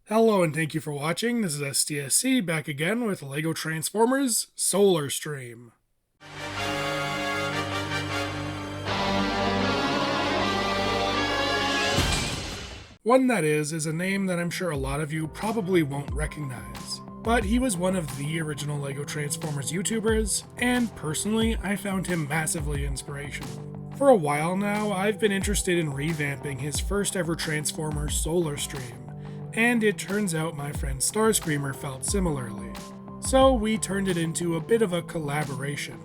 Hello and thank you for watching. This is STSC back again with LEGO Transformers Solarstream. One that is a name that I'm sure a lot of you probably won't recognize. But he was one of the original LEGO Transformers YouTubers, and personally, I found him massively inspirational. For a while now, I've been interested in revamping his first ever Transformer Solarstream, and it turns out my friend Starscreamer felt similarly. So we turned it into a bit of a collaboration.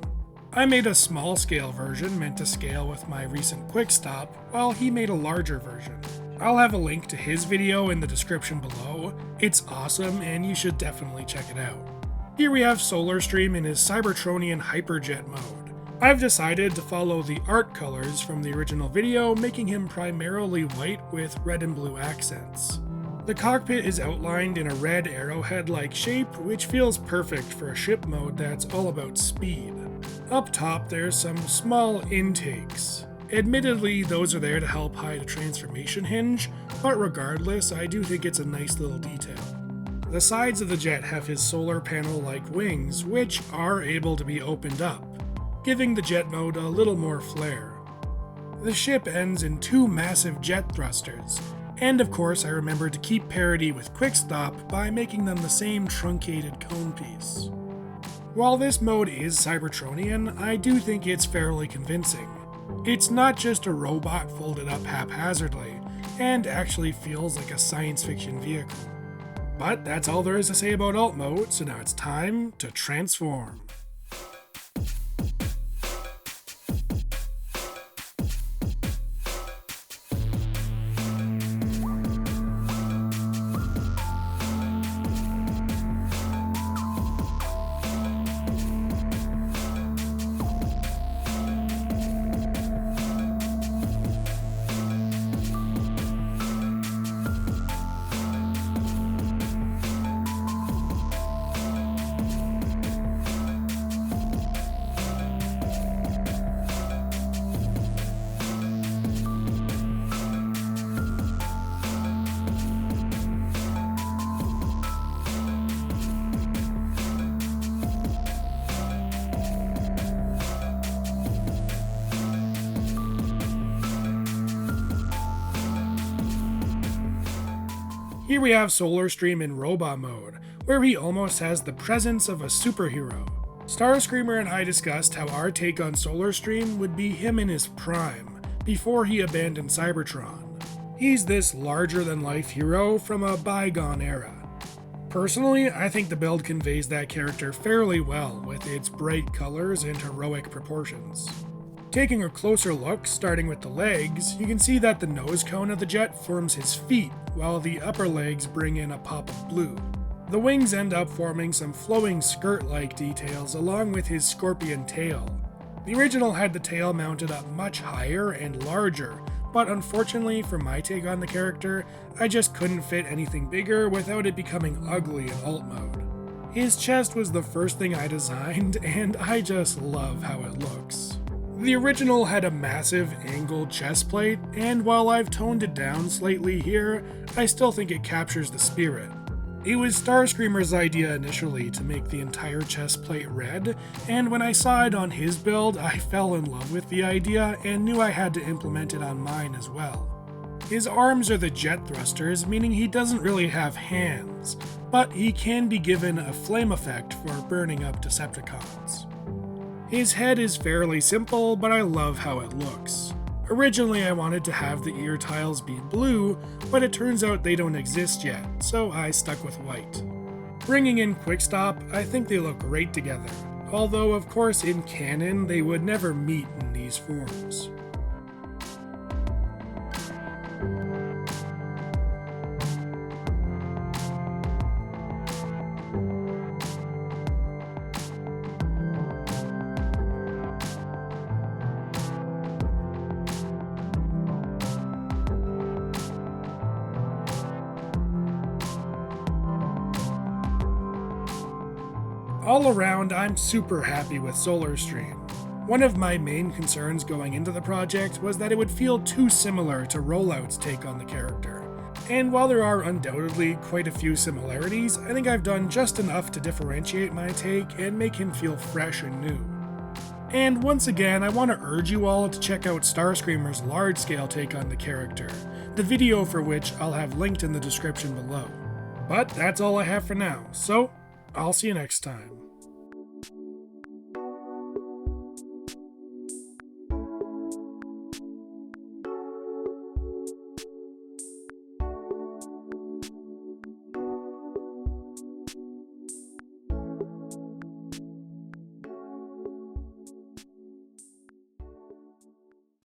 I made a small scale version meant to scale with my recent quick stop, while he made a larger version. I'll have a link to his video in the description below. It's awesome and you should definitely check it out. Here we have Solarstream in his Cybertronian Hyperjet mode. I've decided to follow the art colors from the original video, making him primarily white with red and blue accents. The cockpit is outlined in a red arrowhead-like shape, which feels perfect for a ship mode that's all about speed. Up top, there's some small intakes. Admittedly, those are there to help hide a transformation hinge, but regardless, I do think it's a nice little detail. The sides of the jet have his solar panel-like wings, which are able to be opened up, giving the jet mode a little more flair. The ship ends in two massive jet thrusters, and of course I remembered to keep parity with Quick Stop by making them the same truncated cone piece. While this mode is Cybertronian, I do think it's fairly convincing. It's not just a robot folded up haphazardly, and actually feels like a science fiction vehicle. But that's all there is to say about alt mode, so now it's time to transform. Here we have Solarstream in robot mode, where he almost has the presence of a superhero. Starscreamer and I discussed how our take on Solarstream would be him in his prime, before he abandoned Cybertron. He's this larger-than-life hero from a bygone era. Personally, I think the build conveys that character fairly well with its bright colors and heroic proportions. Taking a closer look, starting with the legs, you can see that the nose cone of the jet forms his feet, while the upper legs bring in a pop of blue. The wings end up forming some flowing skirt-like details along with his scorpion tail. The original had the tail mounted up much higher and larger, but unfortunately for my take on the character, I just couldn't fit anything bigger without it becoming ugly in alt mode. His chest was the first thing I designed, and I just love how it looks. The original had a massive angled chest plate, and while I've toned it down slightly here, I still think it captures the spirit. It was Starscreamer's idea initially to make the entire chest plate red, and when I saw it on his build, I fell in love with the idea and knew I had to implement it on mine as well. His arms are the jet thrusters, meaning he doesn't really have hands, but he can be given a flame effect for burning up Decepticons. His head is fairly simple, but I love how it looks. Originally I wanted to have the ear tiles be blue, but it turns out they don't exist yet, so I stuck with white. Bringing in Quick Stop, I think they look great together, although of course in canon they would never meet in these forms. All around, I'm super happy with Solarstream. One of my main concerns going into the project was that it would feel too similar to Rollout's take on the character, And while there are undoubtedly quite a few similarities, I think I've done just enough to differentiate my take and make him feel fresh and new. And once again, I want to urge you all to check out Starscreamer's large-scale take on the character, the video for which I'll have linked in the description below. But that's all I have for now, so I'll see you next time.